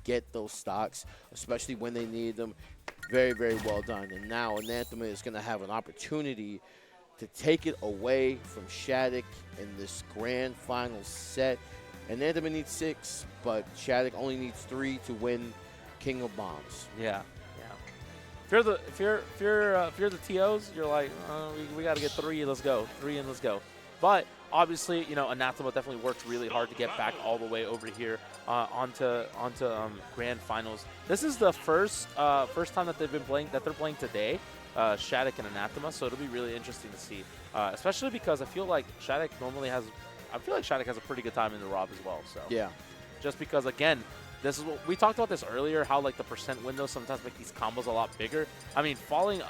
get those stocks, especially when they need them. Very, very well done. And now Anathema is going to have an opportunity to take it away from SHADIC in this grand final set. Anathema needs 6, but SHADIC only needs 3 to win King of Bombs. Yeah, yeah. If you're the TOs, you're like, we got to get 3. Let's go, 3 and let's go. But obviously, you know, Anathema definitely worked really hard to get back all the way over here onto grand finals. This is the first time that they're playing today, SHADIC and Anathema. So it'll be really interesting to see, especially because I feel like SHADIC has a pretty good time in the Rob as well. So yeah, just because again, this is what we talked about this earlier, how like the percent windows sometimes make these combos a lot bigger. I mean, falling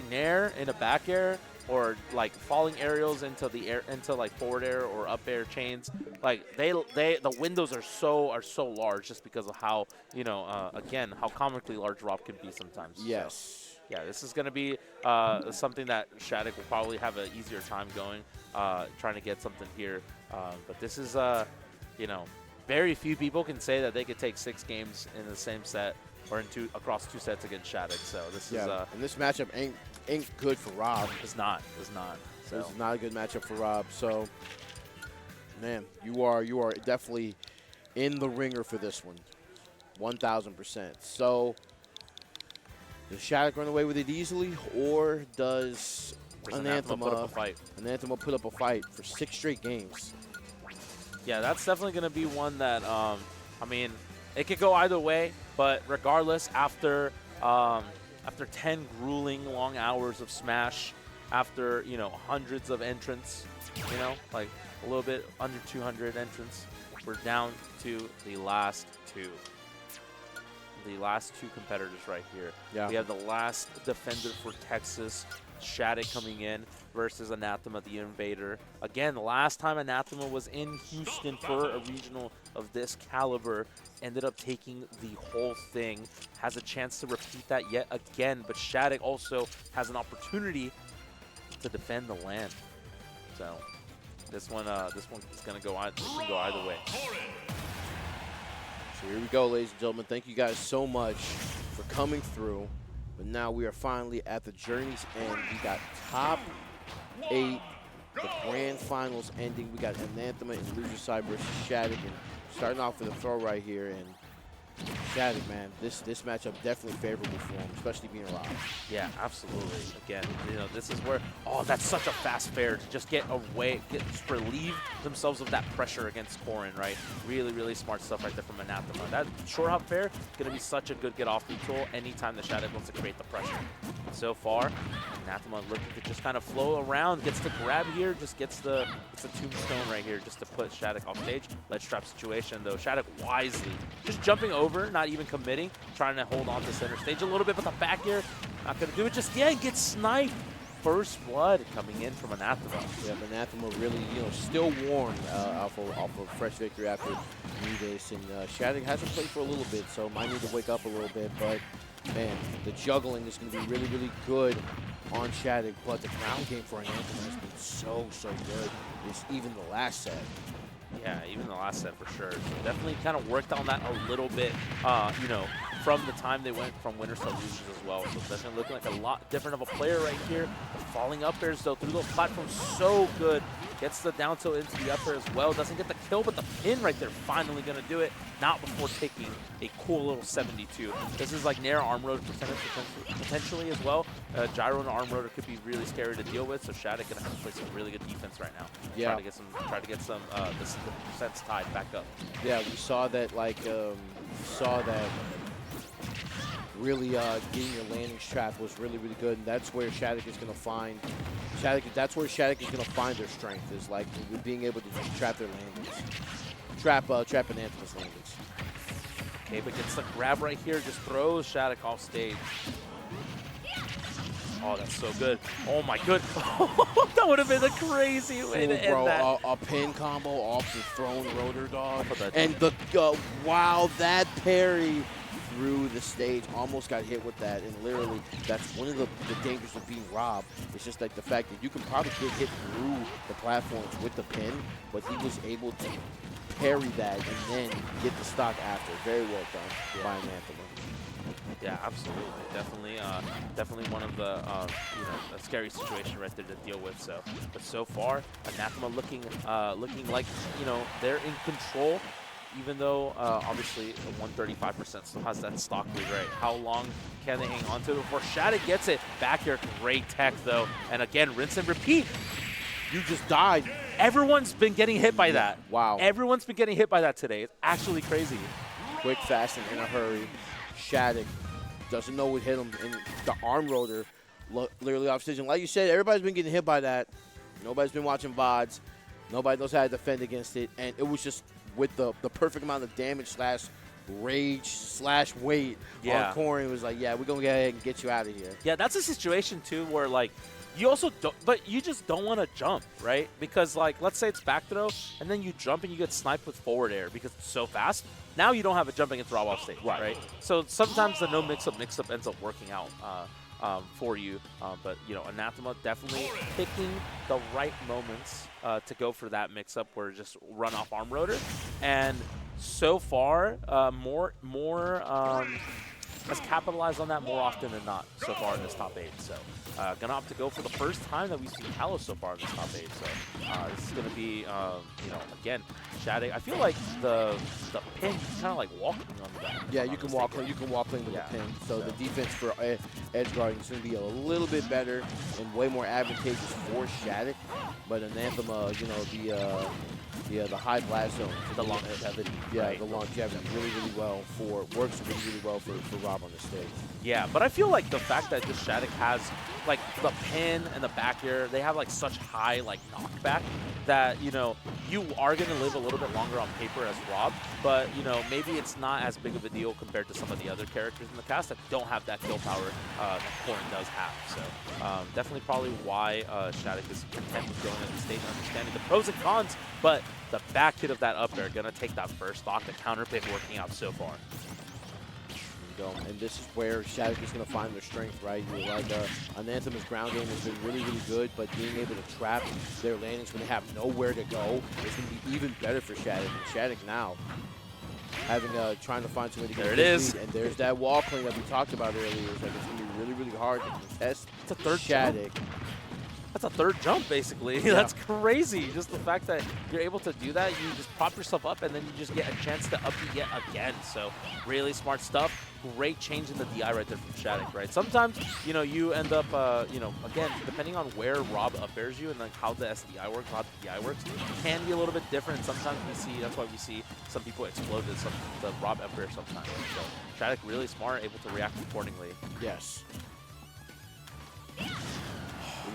nair in a back air, or like falling aerials into the air, into like forward air or up air chains, like the windows are so large just because of how, you know, again, how comically large Rob can be sometimes. yes. So, yeah, this is going to be something that SHADIC will probably have an easier time going, trying to get something here. But this is, you know, very few people can say that they could take 6 games in the same set or across 2 sets against SHADIC. So this is and this matchup ain't good for Rob. It's not. So This is not a good matchup for Rob. So, man, you are definitely in the ringer for this one, 1,000%. So, does SHADIC run away with it easily, or does Anathema put up a fight? Anathema put up a fight for 6 straight games? Yeah, that's definitely going to be one that, I mean, it could go either way, but regardless, after 10 grueling long hours of Smash, after, you know, hundreds of entrants, you know, like a little bit under 200 entrants, we're down to the last 2. The last 2 competitors right here. Yeah. We have the last defender for Texas, SHADIC, coming in versus Anathema, the Invader. Again, the last time Anathema was in Houston for a regional of this caliber, ended up taking the whole thing. Has a chance to repeat that yet again, but SHADIC also has an opportunity to defend the land. So this one is going to go either way. So here we go, ladies and gentlemen. Thank you guys so much for coming through. But now we are finally at the journey's end. We got top 8, the grand finals ending. We got Anathema and loser side versus SHADIC. And starting off with a throw right here. And SHADIC, man, this matchup definitely favorable for him, especially being Rob. Yeah, absolutely. Again, you know, this is where, that's such a fast fair to just get away, just relieve themselves of that pressure against Corrin, right? Really, really smart stuff right there from Anathema. That short hop fair is going to be such a good get-off tool anytime the SHADIC wants to create the pressure. So far, Anathema looking to just kind of flow around, gets the grab here, just gets the tombstone right here just to put SHADIC off stage. Ledge trap situation, though. SHADIC wisely just jumping over, not even committing, trying to hold on to center stage a little bit, but the back air, not going to do it just yet. Gets sniped. First blood coming in from Anathema. Yeah, but Anathema really, you know, still warm off of fresh victory after this. And SHADIC hasn't played for a little bit, so might need to wake up a little bit. But, man, the juggling is going to be really, really good on SHADIC. But the ground game for Anathema has been so good. It's even the last set. Yeah, even the last set for sure. So definitely kind of worked on that a little bit, you know, from the time they went from winners to losers as well. So definitely looking like a lot different of a player right here. The falling up airs, though, through those platforms, so good. Gets the down tilt into the up air as well. Doesn't get the kill, but the pin right there finally going to do it. Not before taking a cool little 72. This is like Nair arm road potentially as well. Gyro and arm rotor could be really scary to deal with, so SHADIC going to have to play some really good defense right now. Yeah. Try to get some the percents tied back up. Yeah, we saw that, like, really getting your landings trap was really, really good, and that's where SHADIC is going to find that's where SHADIC is going to find their strength, is like being able to just trap their landings, trap Anathema's landings. Okay, but gets the grab right here, just throws SHADIC off stage. Oh, that's so good. Oh my good. That would have been a crazy way to end that. A pin combo off the thrown rotor dog, and the wow, that parry through the stage, almost got hit with that, and literally that's one of the dangers of being Rob. It's just like the fact that you can probably get hit through the platforms with the pin, but he was able to parry that and then get the stock after. Very well done by Anathema. Yeah, absolutely. Definitely one of the, a scary situation right there to deal with. So, but so far, Anathema looking like, they're in control, even though obviously 135% still has that stock lead, right? How long can they hang on to it before SHADIC gets it? Back here, great tech though. And again, rinse and repeat. You just died. Everyone's been getting hit by that. Wow. Everyone's been getting hit by that today. It's actually crazy. Quick, fast, and in a hurry. SHADIC doesn't know what hit him, and the arm rotor literally off decision. Like you said, everybody's been getting hit by that. Nobody's been watching VODs. Nobody knows how to defend against it, and it was just with the perfect amount of damage slash rage slash weight on Corrin. It was like, yeah, we're going to go ahead and get you out of here. Yeah, that's a situation, too, where, like, you also don't, but you just don't want to jump, right? Because, like, let's say it's back throw, and then you jump and you get sniped with forward air because it's so fast. Now you don't have a jump against Rob off stage, right? So sometimes the no mix-up ends up working out for you. But, Anathema definitely picking the right moments to go for that mix-up where just run off arm rotor. And so far, has capitalized on that more often than not so far in this top 8. So gonna opt to go for the first time that we've seen Kalos so far in this top 8. So this is gonna be, again, SHADIC. I feel like the pin is kind of like walking on the back. Yeah, you can walk clean with the pin. So the defense for edge guarding is going to be a little bit better and way more advantageous for SHADIC. But Anathema, the high blast zone, the longevity. Yeah, the longevity works really well for Rob on the stage. Yeah, but I feel like the fact that just SHADIC has like the pin and the back air, they have like such high like knockback that you are going to live a little bit longer on paper as Rob, but maybe it's not as big of a deal compared to some of the other characters in the cast that don't have that kill power that Corrin does have. So definitely probably why SHADIC is content with going on the stage and understanding the pros and cons, but the back hit of that up air going to take that first stock, the counter pick working out so far. And this is where SHADIC is going to find their strength, right? Anathema's ground game has been really good, but being able to trap their landings when they have nowhere to go is going to be even better for SHADIC. And SHADIC now trying to find somebody to get there it is. And there's that wall clean that we talked about earlier. It's going to be really hard to contest. It's a third SHADIC. That's a third jump, basically. Yeah. That's crazy. Just the fact that you're able to do that, you just prop yourself up, and then you just get a chance to up you yet again. So really smart stuff. Great change in the DI right there from SHADIC, right? Sometimes, you end up, again, depending on where Rob up airs you and like how the SDI works, how the DI works, can be a little bit different. Sometimes that's why we see some people explode the Rob up air sometimes. So SHADIC really smart, able to react accordingly. Yes.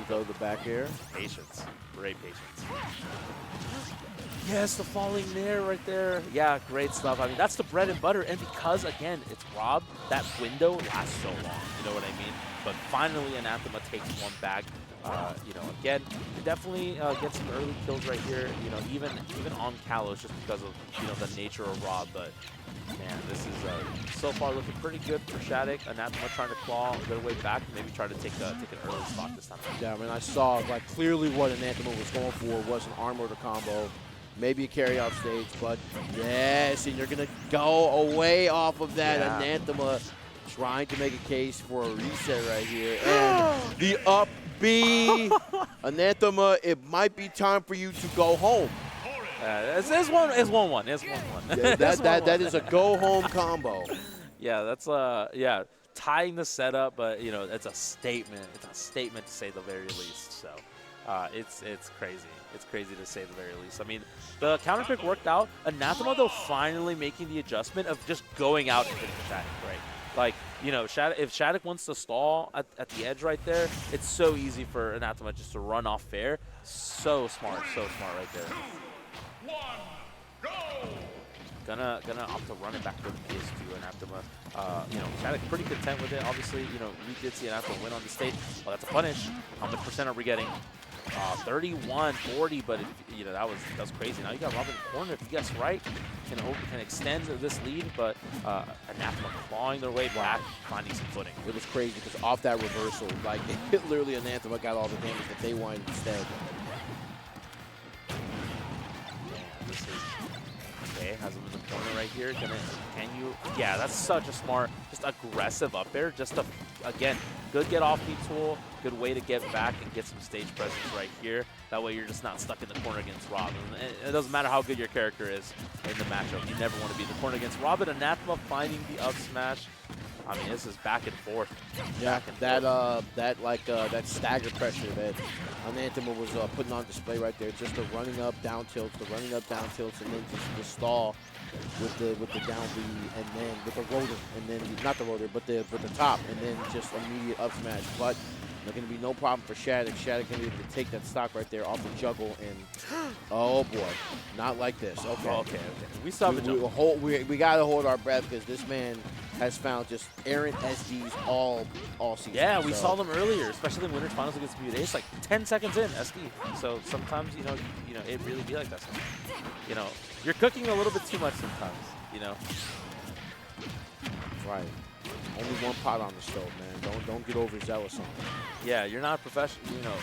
Go the back air. Patience. Great patience. Yes, the falling there right there. Yeah, great stuff. I mean, that's the bread and butter. And because, again, it's Rob, that window lasts so long. You know what I mean? But finally, Anathema takes one back. Again, definitely get some early kills right here. Even on Kalos, just because of the nature of Rob. But man, this is so far looking pretty good for SHADIC. Anathema trying to claw their way back, maybe try to take an early stock this time. Yeah, I mean, I saw like clearly what Anathema was going for was an arm rotor combo, maybe a carry off stage, but yes, and you're gonna go away off of that. Yeah. Anathema trying to make a case for a reset right here, and the up B. Anathema, it might be time for you to go home. It's 1-1. It's 1-1. Yeah, that is a go home combo. Yeah, that's tying the setup, but it's a statement. It's a statement to say the very least. So it's crazy. It's crazy to say the very least. I mean, the counter pick worked out. Anathema though finally making the adjustment of just going out and hitting SHADIC, right? Like, if SHADIC wants to stall at the edge right there, it's so easy for Anathema just to run off fair. So smart right there. Gonna opt to run it back to the PS2 Anathema. SHADIC pretty content with it. Obviously, we did see Anathema win on the stage. Well, that's a punish. How much percent are we getting? 31, 40, but that was crazy. Now you got Rob in the corner. If you guess right, can extend this lead, but Anathema clawing their way back, finding some footing. It was crazy because off that reversal, like literally Anathema got all the damage that they wanted instead. Okay, has him in the corner right here. Can you? Yeah, that's such a smart, just aggressive up air. Just a, again, good get off me tool. Good way to get back and get some stage presence right here. That way you're just not stuck in the corner against Rob. And it doesn't matter how good your character is in the matchup. You never want to be in the corner against Rob. And Anathema finding the up smash. I mean, this is back and forth. Yeah, that stagger pressure that Anathema was putting on display right there. Just the running up, down tilts, and then just the stall with the down B, and then with the rotor, and then not the rotor, but the top, and then just immediate up smash. But there's going to be no problem for SHADIC. SHADIC going to be able to take that stock right there off the juggle, and oh boy, not like this. Okay, okay. We saw the juggle. We got to hold our breath because this man has found just errant SDs all season. Yeah, we saw them earlier, especially in Winners Finals against BUD. It's like 10 seconds in SD. So sometimes you know it really be like that. Sometimes. You know, you're cooking a little bit too much sometimes. You know. Right. Only one pot on the stove, man. Don't get overzealous on it. Yeah, you're not professional. You know,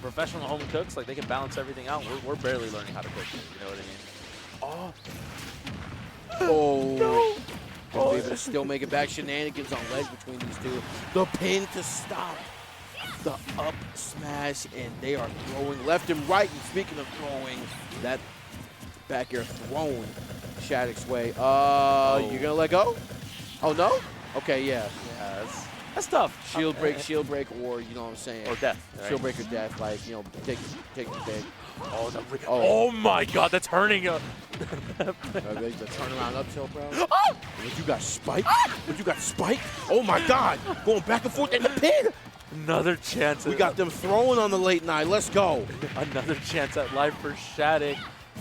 professional home cooks, like they can balance everything out. We're barely learning how to cook. You know what I mean? Oh. No. Gonna be able to still make it back. Shenanigans on ledge between these two. The pin to stop the up smash, and they are throwing left and right. And speaking of throwing, that back air thrown SHADIC's way. You're gonna let go? Oh no? Okay, yeah. That's tough. Shield break, or you know what I'm saying? Or death. Right? Shield break or death, like, you know, take the big. Oh my God, that's hurting. The turnaround up tilt, bro. Oh! You got spiked? You got spiked? Oh my God! Going back and forth in the pin. Another chance. We got them throwing on the late night. Let's go. Another chance at life for SHADIC.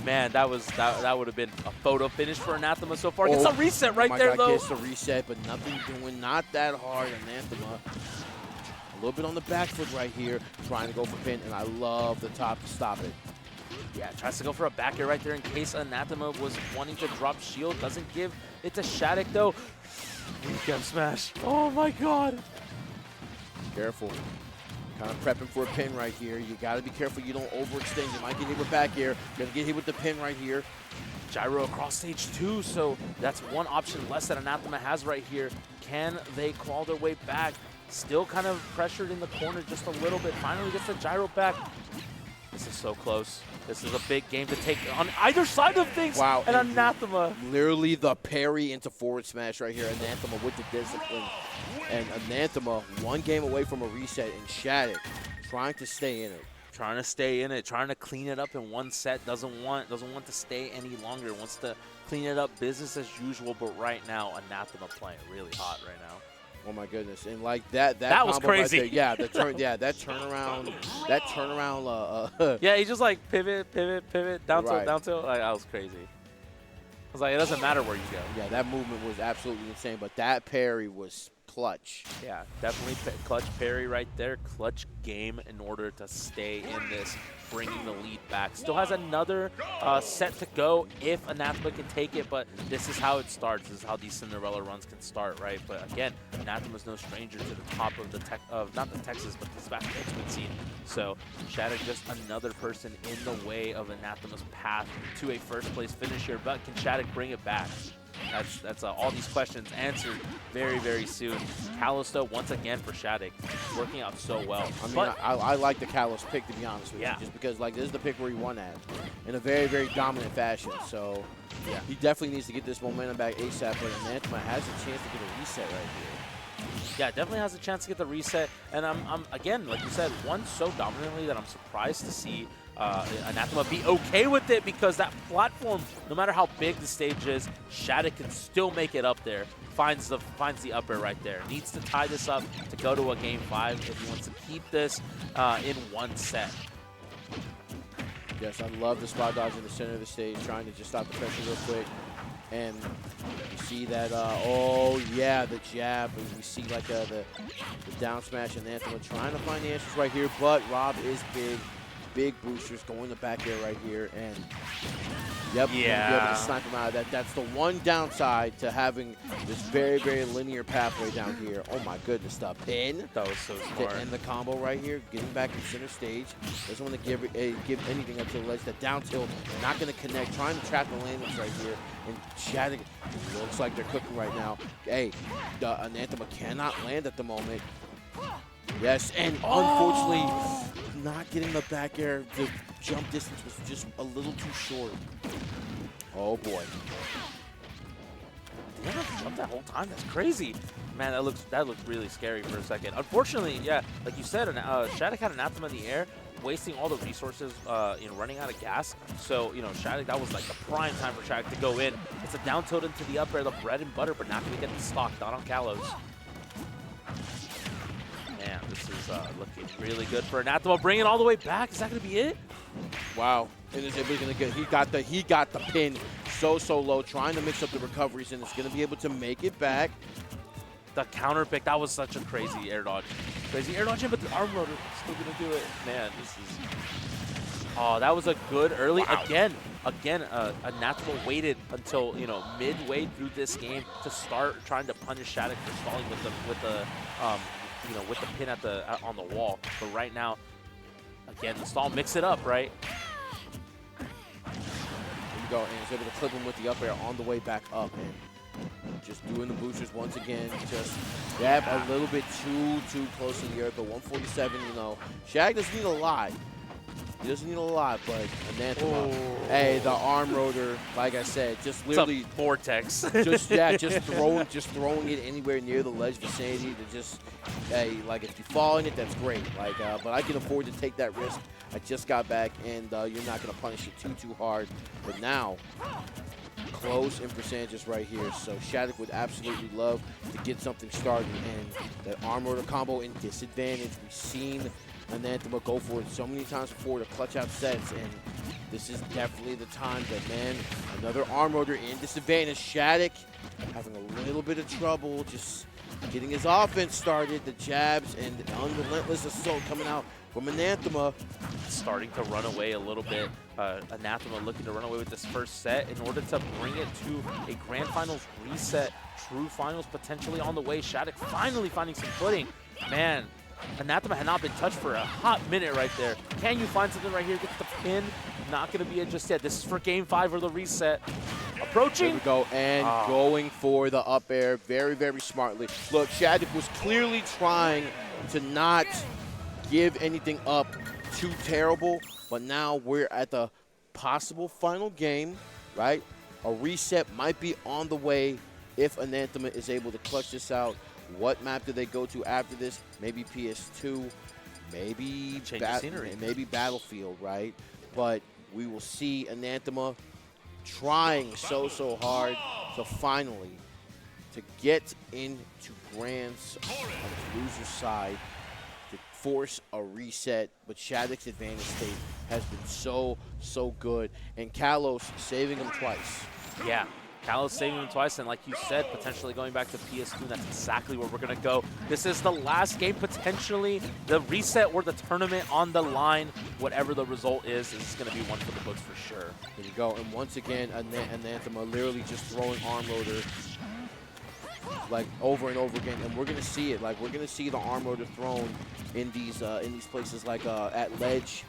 Man, that would have been a photo finish for Anathema so far. Gets a reset right there, though. Gets a reset, but nothing doing, not that hard. Anathema. A little bit on the back foot right here, trying to go for pin, and I love the top to stop it. Yeah, tries to go for a back air right there in case Anathema was wanting to drop shield. Doesn't give it to SHADIC, though. Weekend smash. Oh, my God. Careful. Kind of prepping for a pin right here. You got to be careful you don't overextend. You might get hit with back air. You're going to get hit with the pin right here. Gyro across stage 2, so that's one option less that Anathema has right here. Can they claw their way back? Still kind of pressured in the corner just a little bit. Finally gets the gyro back. This is so close. This is a big game to take on either side of things. Wow. And Anathema. Literally the parry into forward smash right here. Anathema with the discipline. And Anathema one game away from a reset. And SHADIC trying to stay in it. Trying to stay in it. Trying to clean it up in one set. Doesn't want to stay any longer. Wants to clean it up business as usual. But right now, Anathema playing really hot right now. Oh my goodness! And like that was crazy. Right there, yeah, that turnaround. Yeah, he just like pivot, down tilt. Like, that was crazy. I was like, it doesn't matter where you go. Yeah, that movement was absolutely insane, but that parry was clutch. Yeah, definitely clutch parry right there. Clutch game in order to stay in this, bringing the lead back. Still has another set to go if Anathema can take it, but this is how it starts. This is how these Cinderella runs can start, right? But again, Anathema's no stranger to the top of the not the Texas, but the Smash Ultimate scene. So SHADIC just another person in the way of Anathema's path to a first place finish here. But can SHADIC bring it back? That's all these questions answered very, very soon. Callisto once again for SHADIC, working out so well. I mean, I like the Kalos pick, to be honest with you, just because like this is the pick where he won at in a very, very dominant fashion. So yeah, he definitely needs to get this momentum back ASAP. But Anathema has a chance to get a reset right here. Yeah, definitely has a chance to get the reset. And I'm again, like you said, won so dominantly that I'm surprised to see Anathema be okay with it, because that platform, no matter how big the stage is, SHADIC can still make it up there. Finds the up air right there. Needs to tie this up to go to a game 5 if he wants to keep this in one set. Yes, I love the spot dodge in the center of the stage, trying to just stop the pressure real quick. And you see that, oh yeah, the jab. We see like the down smash, and Anathema trying to find the answers right here, but Rob is big boosters going to back air right here, and Yep, Yeah. you're gonna be able to snipe him out of that. That's the one downside to having this very, very linear pathway down here. Oh my goodness, the pin. That was so To smart. end the combo right here, getting back in center stage. Doesn't want to give anything up to the ledge. That down tilt, not going to connect. Trying to trap the landings right here. And SHADIC, looks like they're cooking right now. Hey, the Anathema cannot land at the moment. Yes, and unfortunately, not getting the back air. The jump distance was just a little too short. Oh boy. They haven't jumped that whole time. That's crazy. Man, that looked really scary for a second. Unfortunately, yeah, like you said, SHADIC had Anathema in the air, wasting all the resources, running out of gas. So, SHADIC, that was like the prime time for SHADIC to go in. It's a down tilt into the up air, the bread and butter, but not going to get the stock, not on Kalos. Man, this is looking really good for Anathema. Bring it all the way back. Is that going to be it? Wow. And is able to get, he got the pin so low, trying to mix up the recoveries, and it's going to be able to make it back. The counter pick, that was such a crazy air dodge. Crazy air dodge, but the arm rotor still going to do it. Man, this is... Oh, that was a good early... Wow. Again, Anathema waited until, midway through this game to start trying to punish SHADIC for stalling with the pin on the wall. But right now, again, the stall, mix it up, right? Here we go, and he's able to clip him with the up air on the way back up, and just doing the boosters once again. Just a little bit too close to the earth, but 147. SHADIC doesn't need a lot. He doesn't need a lot, but Anathema. Hey, the arm rotor, like I said, just literally it's a vortex. just throwing it anywhere near the ledge vicinity to just, hey, like if you fall in it, that's great. Like, but I can afford to take that risk. I just got back, and you're not gonna punish it too hard. But now, close in percentages right here. So SHADIC would absolutely love to get something started, and that arm rotor combo in disadvantage. We've seen Anathema go for it so many times before to clutch out sets, and this is definitely the time that, man, another arm rotor in disadvantage. SHADIC having a little bit of trouble just getting his offense started. The jabs and the unrelentless assault coming out from Anathema. Starting to run away a little bit. Anathema looking to run away with this first set in order to bring it to a Grand Finals reset. True Finals potentially on the way. SHADIC finally finding some footing. Man, Anathema had not been touched for a hot minute right there. Can you find something right here? Gets the pin. Not going to be it just yet. This is for Game 5 or the reset. Approaching. There we go, and going for the up air very, very smartly. Look, SHADIC was clearly trying to not give anything up too terrible, but now we're at the possible final game, right? A reset might be on the way if Anathema is able to clutch this out. What map do they go to after this? Maybe PS2, maybe maybe Battlefield, right? But we will see Anathema trying so hard to finally to get into Grands on the loser's side to force a reset. But SHADIC's advantage state has been so good, and Kalos saving him twice. Yeah. Kalos saving him twice, and like you said, potentially going back to PS2. That's exactly where we're going to go. This is the last game, potentially the reset or the tournament on the line. Whatever the result is going to be one for the books for sure. There you go. And once again, Anathema literally just throwing arm rotor like over and over again, and we're going to see it. Like, we're going to see the arm rotor thrown in these places, like at ledge,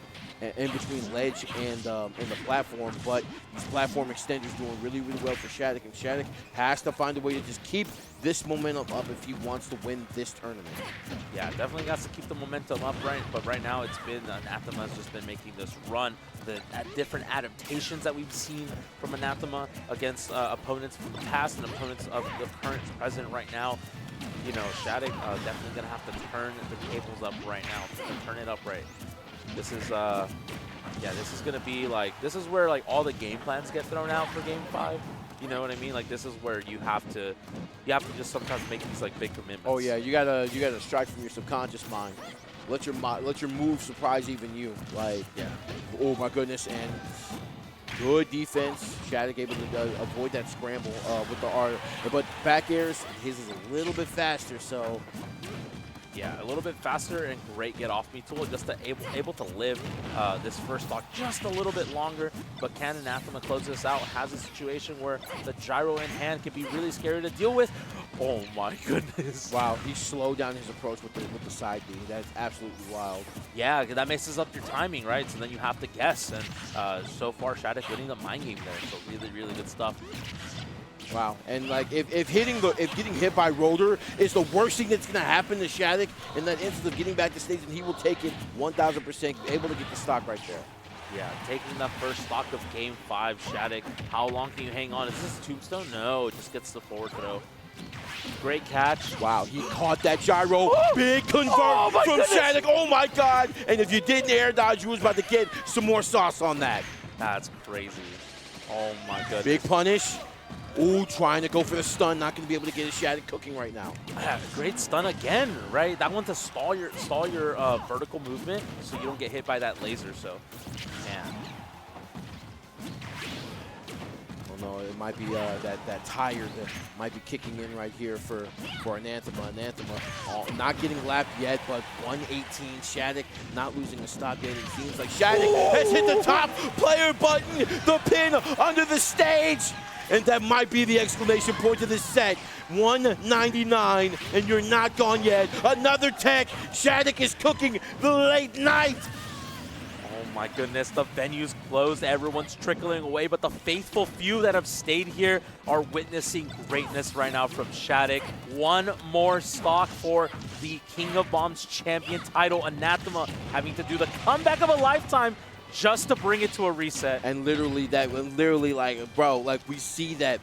in between ledge and the platform. But these platform extenders doing really well for SHADIC, and SHADIC has to find a way to just keep this momentum up if he wants to win this tournament. Yeah, definitely got to keep the momentum up, right? But right now it's been Anathema has just been making this run. The different adaptations that we've seen from Anathema against opponents from the past and opponents of the current present right now. SHADIC definitely gonna have to turn the tables up right now. Turn it up right. This is this is gonna be like, this is where like all the game plans get thrown out for Game 5. You know what I mean? Like, this is where you have to just sometimes make these like big commitments. Oh yeah, you gotta strike from your subconscious mind. Let your move surprise even you. Like, yeah. Oh my goodness, and good defense. SHADIC able to avoid that scramble with the R, but back airs, his is a little bit faster, so. Yeah, a little bit faster and great get off me tool, just to able to live this first stock just a little bit longer. But can Anathema close this out? Has a situation where the gyro in hand can be really scary to deal with. Oh my goodness! Wow, he slowed down his approach with the side B. That's absolutely wild. Yeah, that messes up your timing, right? So then you have to guess. And so far, SHADIC winning the mind game there. So really, really good stuff. Wow, and like if getting hit by Roller is the worst thing that's gonna happen to SHADIC in that instance of getting back to stage, and he will take it 1,000%, able to get the stock right there. Yeah, taking the first stock of Game 5, SHADIC. How long can you hang on? Is this Tombstone? No, it just gets the forward throw. Great catch. Wow, he caught that gyro. Big convert from SHADIC. Oh my God! And if you didn't air dodge, you was about to get some more sauce on that. That's crazy. Oh my goodness. Big punish. Ooh, trying to go for the stun. Not going to be able to get his SHADIC cooking right now. Great stun again, right? That one to stall your vertical movement so you don't get hit by that laser. So, man. Oh no, it might be that tire that might be kicking in right here for Anathema. Anathema not getting lapped yet, but 118. SHADIC not losing a stock yet. It seems like SHADIC has hit the top player button. The pin under the stage. And that might be the exclamation point of this set. 199, and you're not gone yet. Another tech. SHADIC is cooking the late night. Oh my goodness, the venue's closed. Everyone's trickling away, but the faithful few that have stayed here are witnessing greatness right now from SHADIC. One more stock for the King of Bombs champion title. Anathema having to do the comeback of a lifetime just to bring it to a reset. And literally like, bro, like we see that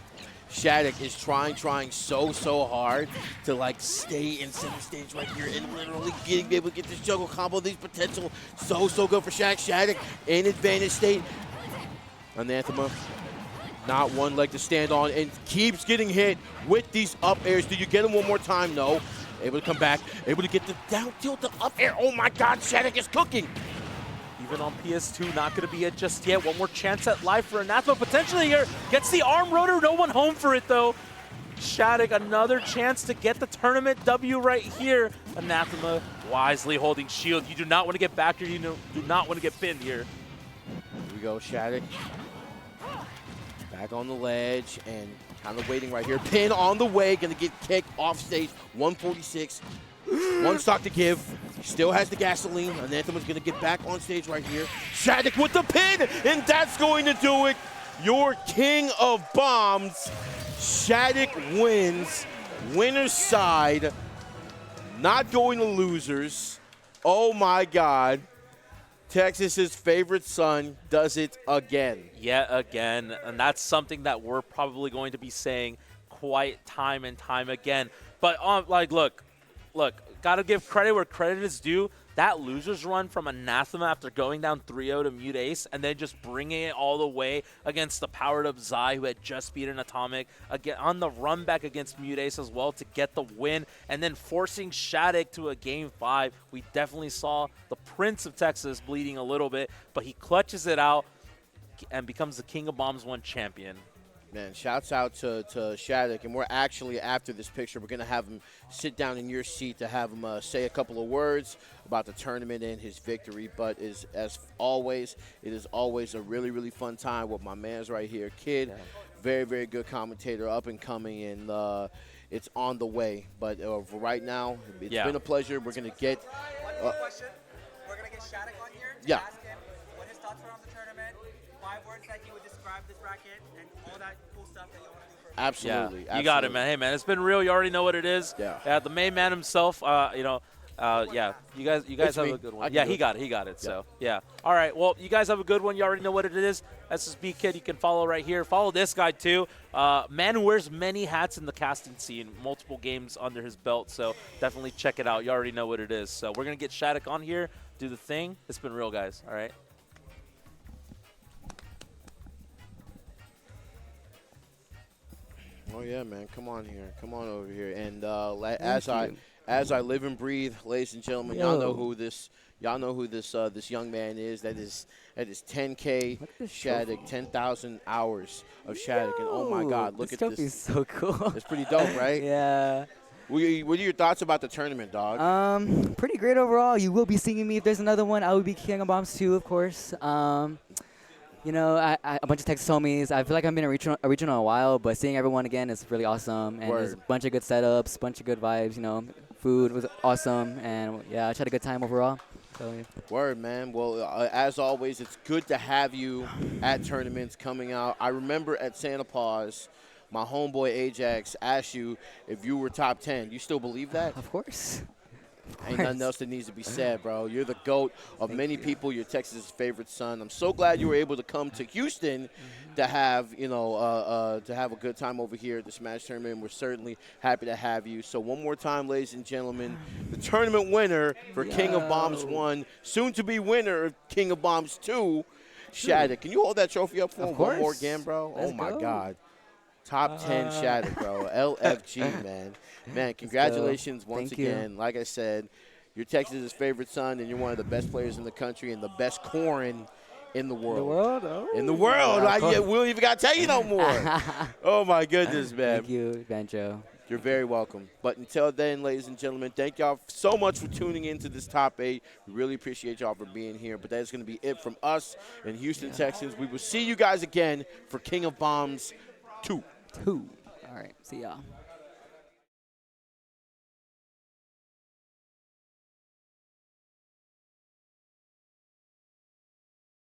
SHADIC is trying so hard to like stay in center stage right here and literally be able to get this juggle combo. These potential so good for SHADIC in advantage state. Anathema, not one leg to stand on and keeps getting hit with these up airs. Do you get him one more time? No. Able to come back, able to get the down tilt, the up air. Oh my God, SHADIC is cooking. Even on PS2, not going to be it just yet. One more chance at life for Anathema potentially here. Gets the arm rotor, no one home for it though. SHADIC, another chance to get the tournament W right here. Anathema wisely holding shield. You do not want to get back here. You do not want to get pinned here. Here we go, SHADIC. Back on the ledge and kind of waiting right here. Pin on the way, going to get kicked off stage. 146. One stock to give. Still has the gasoline. Anathema's going to get back on stage right here. SHADIC with the pin, and that's going to do it. Your King of Bombs. SHADIC wins. Winner's side. Not going to losers. Oh my God. Texas's favorite son does it again. Yet again, and that's something that we're probably going to be saying quite time and time again. But like, look, gotta give credit where credit is due. That losers run from Anathema after going down 3-0 to Mute Ace and then just bringing it all the way against the powered up Zai, who had just beaten Atomic, again on the run back against Mute Ace as well to get the win, and then forcing SHADIC to a Game 5. We definitely saw the Prince of Texas bleeding a little bit, but he clutches it out and becomes the King of Bombs 1 champion. Man, shouts out to SHADIC, and we're actually, after this picture, we're going to have him sit down in your seat to have him say a couple of words about the tournament and his victory. But as always, it is always a really fun time with my man's right here. Kid, very good commentator, up and coming, and it's on the way. But for right now, it's been a pleasure. We're going to get one question. We're going to get SHADIC on here to ask him what his thoughts were on the tournament, 5 words that he would describe this bracket, and all that cool stuff that you want to do for him. Absolutely. You got it, man. Hey, man, it's been real. You already know what it is. Yeah. The main man himself, yeah. You guys have a good one. Yeah, he got it. So, yeah. All right. Well, you guys have a good one. You already know what it is. SSB Kid, you can follow right here. Follow this guy, too. Man who wears many hats in the casting scene, multiple games under his belt. So, definitely check it out. You already know what it is. So, we're going to get SHADIC on here, do the thing. It's been real, guys. All right. Oh yeah, man! Come on here, come on over here. And as I live and breathe, ladies and gentlemen, y'all know who this this young man is. That is 10K SHADIC, 10,000 hours of SHADIC, and oh my God, look at this! This trophy's so cool. It's pretty dope, right? Yeah. What are your thoughts about the tournament, dog? Pretty great overall. You will be seeing me if there's another one. I will be King of Bombs too, of course. You know, a bunch of Texas homies. I feel like I've been a regional a while, but seeing everyone again is really awesome. And there's a bunch of good setups, bunch of good vibes. You know, food was awesome, and yeah, I just had a good time overall. So, yeah. Word, man. Well, as always, it's good to have you at tournaments coming out. I remember at Santa Paws, my homeboy Ajax asked you if you were top 10. You still believe that? Of course. Ain't nothing else that needs to be said, bro. You're the GOAT of many people. You're Texas' favorite son. I'm so glad you were able to come to Houston to have, you know, to have a good time over here at the Smash Tournament. We're certainly happy to have you. So one more time, ladies and gentlemen, the tournament winner for King of Bombs 1, soon to be winner of King of Bombs 2, SHADIC. Can you hold that trophy up for him one more again, bro? Let's oh my go. God. Top 10 SHADIC, bro. LFG, man. Man, congratulations once again. Like I said, you're Texas' favorite son, and you're one of the best players in the country and the best Corrin in the world. The world? Oh. In the world. We don't even got to tell you no more. Oh, my goodness, man. Thank you, Banjo. You're very welcome. But until then, ladies and gentlemen, thank y'all so much for tuning into this top 8. We really appreciate y'all for being here. But that is going to be it from us in Houston, Texas. We will see you guys again for King of Bombs 2. All right. See y'all.